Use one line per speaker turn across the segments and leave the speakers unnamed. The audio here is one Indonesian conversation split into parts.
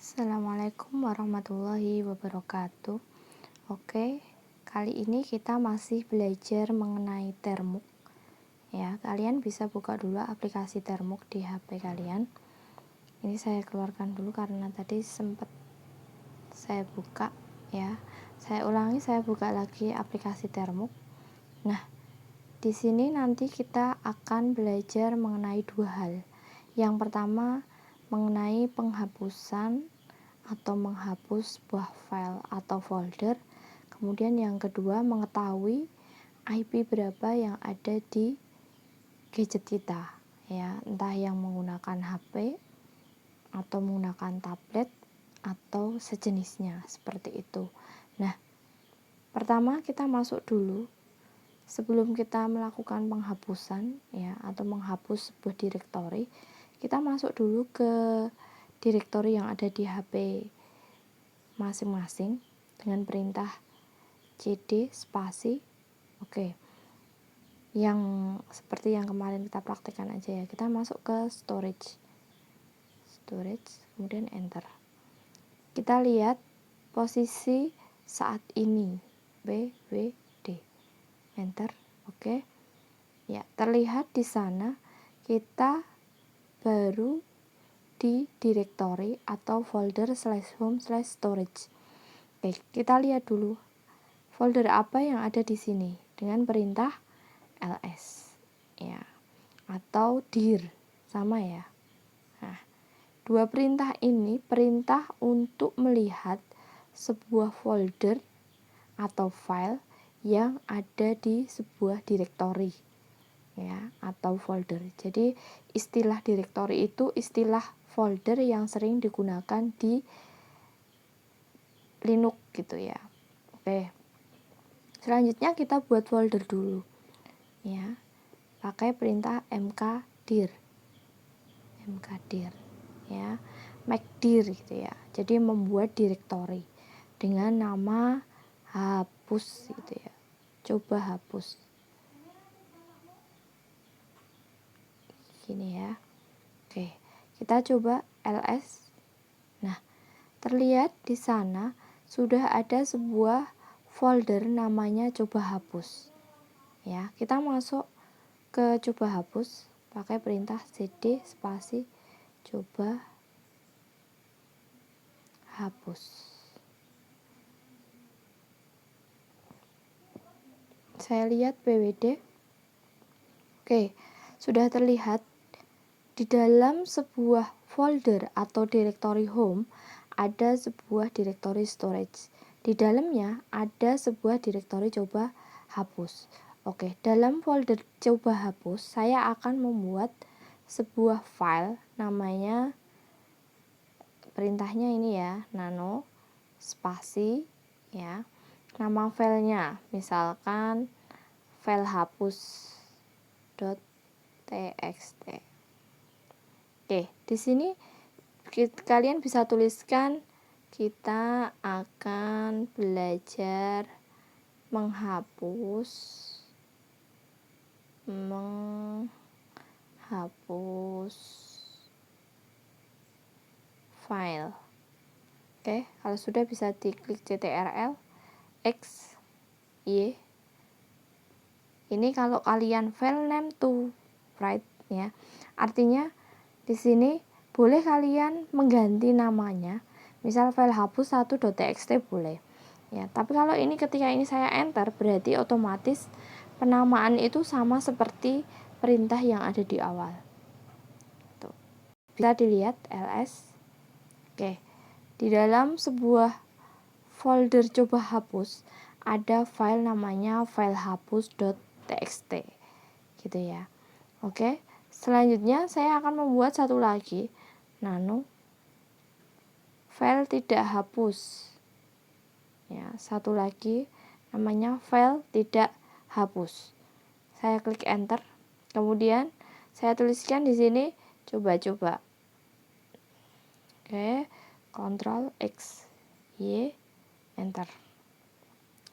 Assalamualaikum warahmatullahi wabarakatuh. Oke, kali ini kita masih belajar mengenai Termux. Ya, kalian bisa buka dulu aplikasi Termux di HP kalian. Ini saya keluarkan dulu karena tadi sempat saya buka ya. Saya ulangi, saya buka lagi aplikasi Termux. Nah, di sini nanti kita akan belajar mengenai dua hal. Yang pertama, mengenai penghapusan atau menghapus sebuah file atau folder. Kemudian yang kedua, mengetahui IP berapa yang ada di gadget kita ya, entah yang menggunakan HP atau menggunakan tablet atau sejenisnya seperti itu. Nah, pertama kita masuk dulu sebelum kita melakukan penghapusan ya atau menghapus sebuah direktori, kita masuk dulu ke direktori yang ada di HP masing-masing dengan perintah cd spasi. Oke. Yang seperti yang kemarin kita praktekkan aja ya. Kita masuk ke storage, kemudian enter. Kita lihat posisi saat ini BWD. Enter. Oke. Ya, terlihat di sana kita baru di directory atau folder /home/storage. Oke, kita lihat dulu folder apa yang ada di sini dengan perintah ls ya atau dir sama ya. Nah, dua perintah ini perintah untuk melihat sebuah folder atau file yang ada di sebuah directory ya atau folder. Jadi istilah directory itu istilah folder yang sering digunakan di Linux gitu ya. Oke. Selanjutnya kita buat folder dulu. Ya. Pakai perintah mkdir. Ya. Mkdir gitu ya. Jadi membuat directory dengan nama hapus gitu ya. Coba hapus. Gini ya. Oke. Kita coba ls. Nah, terlihat di sana sudah ada sebuah folder namanya coba hapus. Ya, kita masuk ke coba hapus pakai perintah cd spasi coba hapus. Saya lihat BWD. Oke, sudah terlihat di dalam sebuah folder atau directory home ada sebuah directory storage. Di dalamnya ada sebuah directory coba hapus. Oke, dalam folder coba hapus saya akan membuat sebuah file namanya, perintahnya ini ya, nano spasi ya. Nama filenya misalkan file hapus.txt. Oke, di sini kalian bisa tuliskan kita akan belajar menghapus file. Oke, kalau sudah bisa diklik ctrl x y. Ini kalau kalian file name to write ya. Artinya di sini boleh kalian mengganti namanya. Misal file hapus 1.txt boleh. Ya, tapi kalau ini ketika ini saya enter berarti otomatis penamaan itu sama seperti perintah yang ada di awal. Tuh. Bisa dilihat ls. Oke. Di dalam sebuah folder coba hapus ada file namanya file hapus.txt. Gitu ya. Oke. Selanjutnya saya akan membuat satu lagi, nano file tidak hapus. Ya, satu lagi namanya file tidak hapus. Saya klik enter. Kemudian saya tuliskan di sini coba-coba. Oke, Ctrl X Y enter.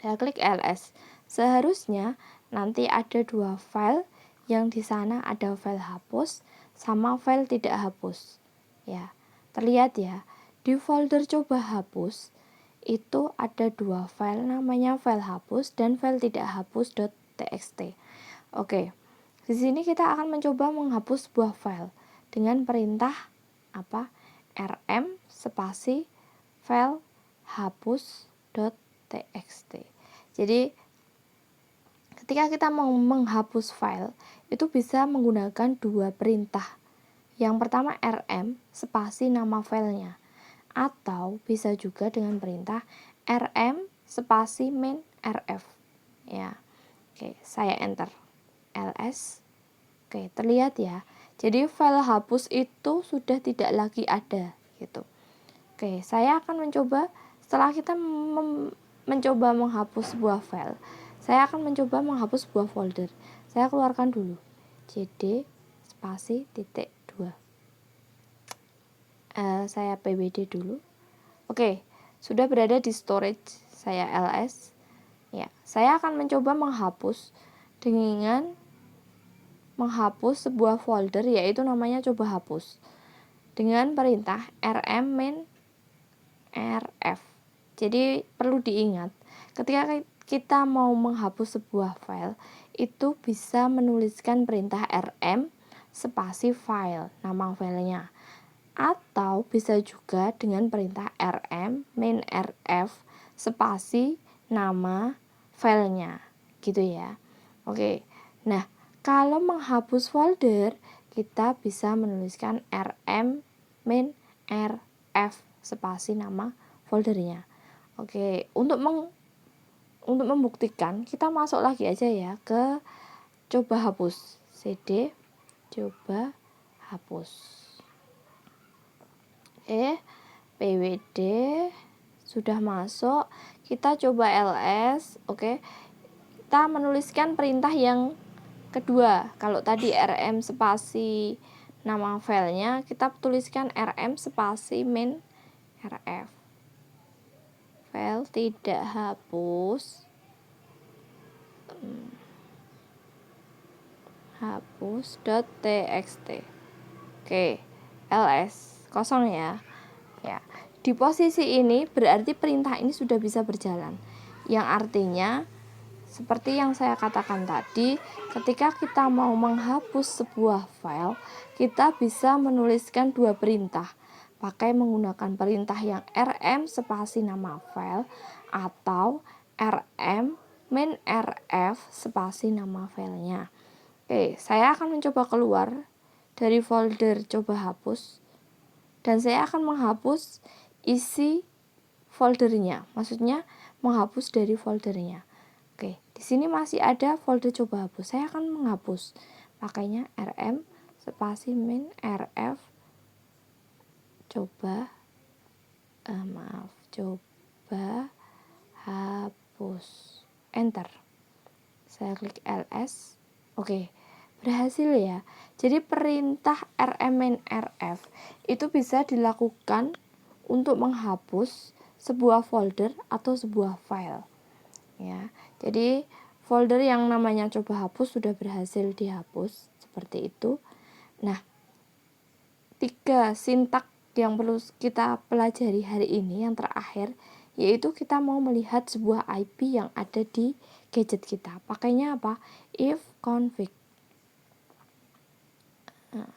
Saya klik ls. Seharusnya nanti ada dua file yang di sana ada file hapus sama file tidak hapus. Ya, terlihat ya. di folder coba hapus itu ada 2 file, namanya file hapus dan file tidak hapus.txt. Oke, di sini kita akan mencoba menghapus sebuah file dengan perintah apa? rm spasi file hapus.txt. Jadi ketika kita mau menghapus file itu bisa menggunakan 2 perintah. Yang pertama rm spasi nama filenya, atau bisa juga dengan perintah rm spasi main rf ya. Oke, saya enter ls. Oke, terlihat ya. Jadi file hapus itu sudah tidak lagi ada gitu. Oke, saya akan mencoba setelah kita mencoba menghapus sebuah file, saya akan mencoba menghapus sebuah folder. Saya keluarkan dulu cd spasi titik 2. Saya pwd dulu. Oke, sudah berada di storage. Saya ls. Ya, saya akan mencoba menghapus dengan menghapus sebuah folder, yaitu namanya coba hapus, dengan perintah rm main rf. Jadi perlu diingat, ketika kita mau menghapus sebuah file itu bisa menuliskan perintah rm spasi file, nama filenya, atau bisa juga dengan perintah rm main rf spasi nama filenya gitu ya. Oke, nah kalau menghapus folder kita bisa menuliskan rm main rf spasi nama foldernya. Oke, untuk membuktikan kita masuk lagi aja ya ke coba hapus, cd coba hapus. Pwd sudah masuk, kita coba ls. Oke, kita menuliskan perintah yang kedua. Kalau tadi rm spasi nama filenya, kita tuliskan rm spasi main rf. File tidak hapus hapus.txt. Oke, ls kosong ya. Ya, di posisi ini berarti perintah ini sudah bisa berjalan. Yang artinya seperti yang saya katakan tadi, ketika kita mau menghapus sebuah file, kita bisa menuliskan 2 perintah pakai menggunakan perintah yang rm spasi nama file atau rm main rf spasi nama filenya. Oke, saya akan mencoba keluar dari folder coba hapus dan saya akan menghapus isi foldernya, maksudnya menghapus dari foldernya. Oke, di sini masih ada folder coba hapus. Saya akan menghapus pakainya rm spasi main rf coba hapus. Enter. Saya klik ls. Oke, berhasil ya. Jadi perintah rm main rf itu bisa dilakukan untuk menghapus sebuah folder atau sebuah file. Ya, jadi folder yang namanya coba hapus sudah berhasil dihapus seperti itu. Nah, 3 sintak yang perlu kita pelajari hari ini yang terakhir, yaitu kita mau melihat sebuah IP yang ada di gadget kita. Pakainya apa? If config. Nah,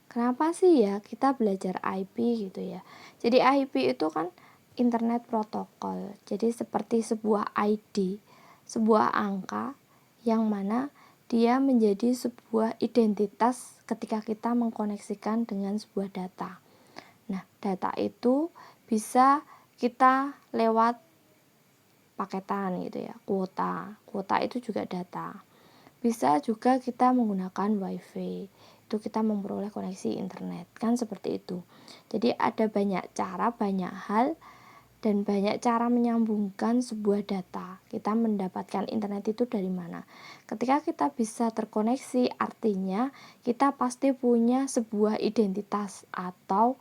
kenapa sih ya kita belajar IP gitu ya? Jadi IP itu kan internet protokol. Jadi seperti sebuah ID, sebuah angka yang mana dia menjadi sebuah identitas ketika kita mengkoneksikan dengan sebuah data. Nah, data itu bisa kita lewat paketan gitu ya, kuota. Kuota itu juga data. Bisa juga kita menggunakan WiFi. Itu kita memperoleh koneksi internet, kan seperti itu. Jadi ada banyak cara, banyak hal dan banyak cara menyambungkan sebuah data. Kita mendapatkan internet itu dari mana? Ketika kita bisa terkoneksi, artinya kita pasti punya sebuah identitas atau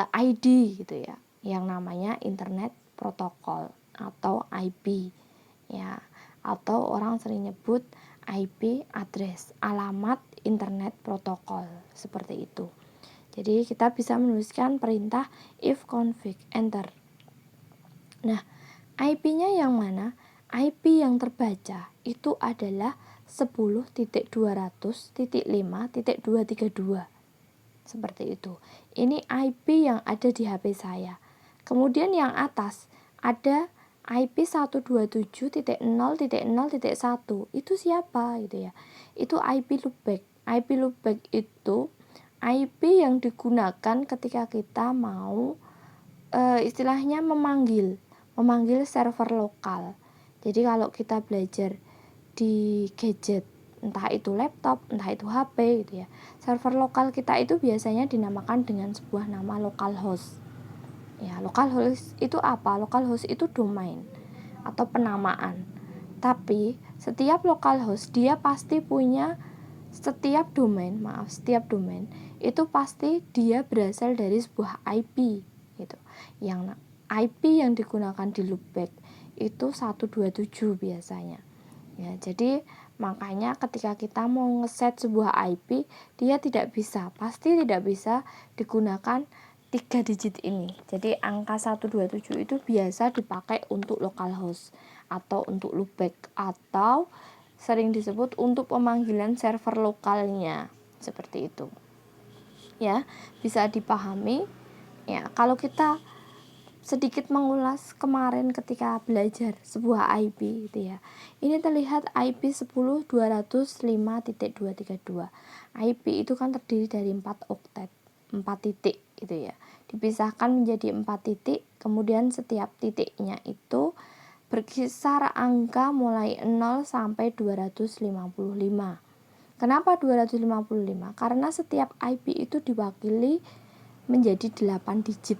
ID gitu ya, yang namanya internet protokol atau IP ya, atau orang sering nyebut IP address, alamat internet protokol, seperti itu. Jadi kita bisa menuliskan perintah if config, enter. Nah, IP-nya yang mana? IP yang terbaca itu adalah 10.200.5.232. Seperti itu. Ini IP yang ada di HP saya. Kemudian yang atas ada IP 127.0.0.1. Itu siapa gitu ya? Itu IP loopback. IP loopback itu IP yang digunakan ketika kita mau istilahnya memanggil server lokal. Jadi kalau kita belajar di gadget, entah itu laptop, entah itu HP gitu ya, server lokal kita itu biasanya dinamakan dengan sebuah nama localhost. Ya, localhost itu apa? Localhost itu domain atau penamaan. Tapi setiap localhost dia pasti punya setiap domain itu pasti dia berasal dari sebuah IP gitu. Yang IP yang digunakan di loopback itu 127 biasanya. Ya, jadi makanya ketika kita mau ngeset sebuah IP, dia pasti tidak bisa digunakan 3 digit ini. Jadi angka 127 itu biasa dipakai untuk localhost atau untuk loopback atau sering disebut untuk pemanggilan server lokalnya. Seperti itu. Ya, bisa dipahami. Ya, kalau kita sedikit mengulas kemarin ketika belajar sebuah IP gitu ya. Ini terlihat IP 10.205.232. IP itu kan terdiri dari 4 oktet, 4 titik gitu ya. Dipisahkan menjadi 4 titik, kemudian setiap titiknya itu berkisar angka mulai 0 sampai 255. Kenapa 255? Karena setiap IP itu diwakili menjadi 8 digit.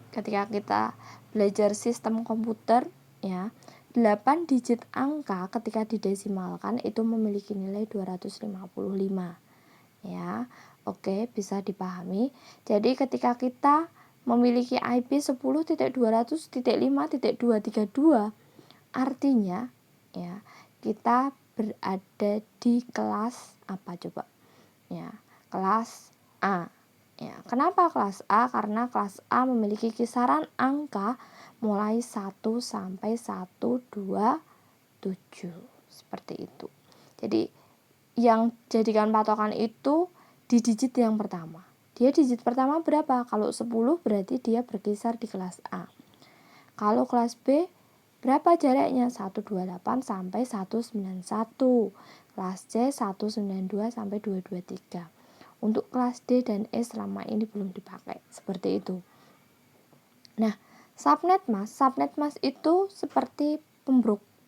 Ketika kita belajar sistem komputer ya, 8 digit angka ketika didesimalkan itu memiliki nilai 255. Ya, oke, bisa dipahami. Jadi ketika kita memiliki IP 10.200.5.232, artinya ya, kita berada di kelas apa coba? Ya, kelas A. Ya, kenapa kelas A? Karena kelas A memiliki kisaran angka mulai 1 sampai 127. Seperti itu. Jadi yang jadikan patokan itu di digit yang pertama. Dia digit pertama berapa? Kalau 10 berarti dia berkisar di kelas A. Kalau kelas B berapa jaraknya? 128 sampai 191. Kelas C 192 sampai 223. Untuk kelas D dan E selama ini belum dipakai. Seperti itu. Nah, subnet mask itu seperti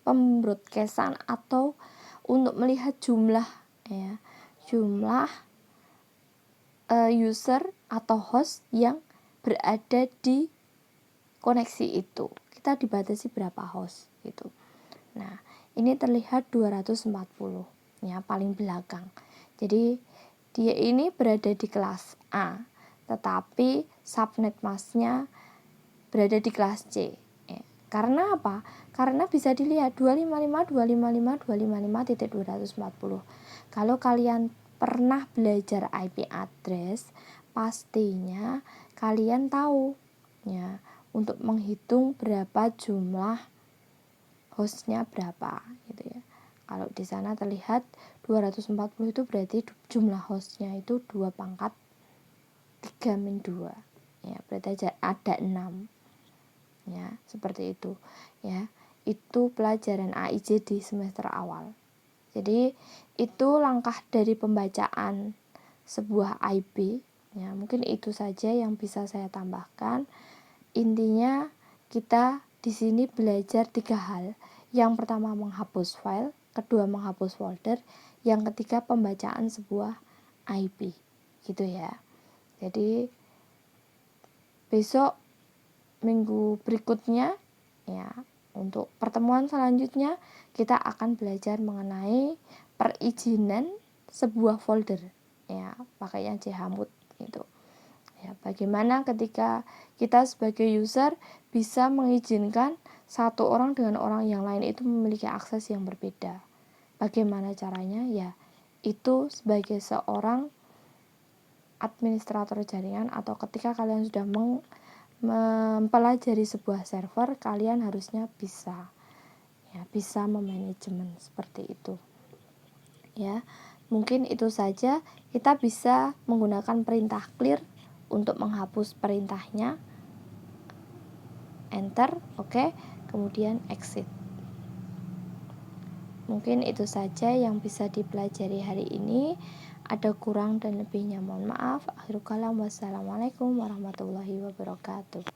pembroadcastan atau untuk melihat jumlah ya, jumlah user atau host yang berada di koneksi itu. Kita dibatasi berapa host gitu. Nah, ini terlihat 240 ya, paling belakang. Jadi dia ini berada di kelas A, tetapi subnet masknya berada di kelas C. Karena apa? Karena bisa dilihat 255.255.240. Kalau kalian pernah belajar IP address, pastinya kalian tahu ya, untuk menghitung berapa jumlah hostnya berapa gitu ya. Kalau di sana terlihat 240 itu berarti jumlah hostnya itu 2 pangkat 3 min 2 ya, berarti ada 6 ya, seperti itu ya. Itu pelajaran AIJ di semester awal. Jadi itu langkah dari pembacaan sebuah IP ya, mungkin itu saja yang bisa saya tambahkan. Intinya kita di sini belajar 3 hal. Yang pertama menghapus file, kedua menghapus folder, yang ketiga pembacaan sebuah IP. Gitu ya. Jadi besok minggu berikutnya ya, untuk pertemuan selanjutnya kita akan belajar mengenai perizinan sebuah folder ya, pakainya chmod gitu. Ya, bagaimana ketika kita sebagai user bisa mengizinkan satu orang dengan orang yang lain itu memiliki akses yang berbeda. Bagaimana caranya? Ya, itu sebagai seorang administrator jaringan atau ketika kalian sudah mempelajari sebuah server, kalian harusnya bisa memanajemen seperti itu. Ya, mungkin itu saja. Kita bisa menggunakan perintah clear untuk menghapus perintahnya, enter, oke, kemudian exit. Mungkin itu saja yang bisa dipelajari hari ini. Ada kurang dan lebihnya mohon maaf. Akhirul kalam, wassalamualaikum warahmatullahi wabarakatuh.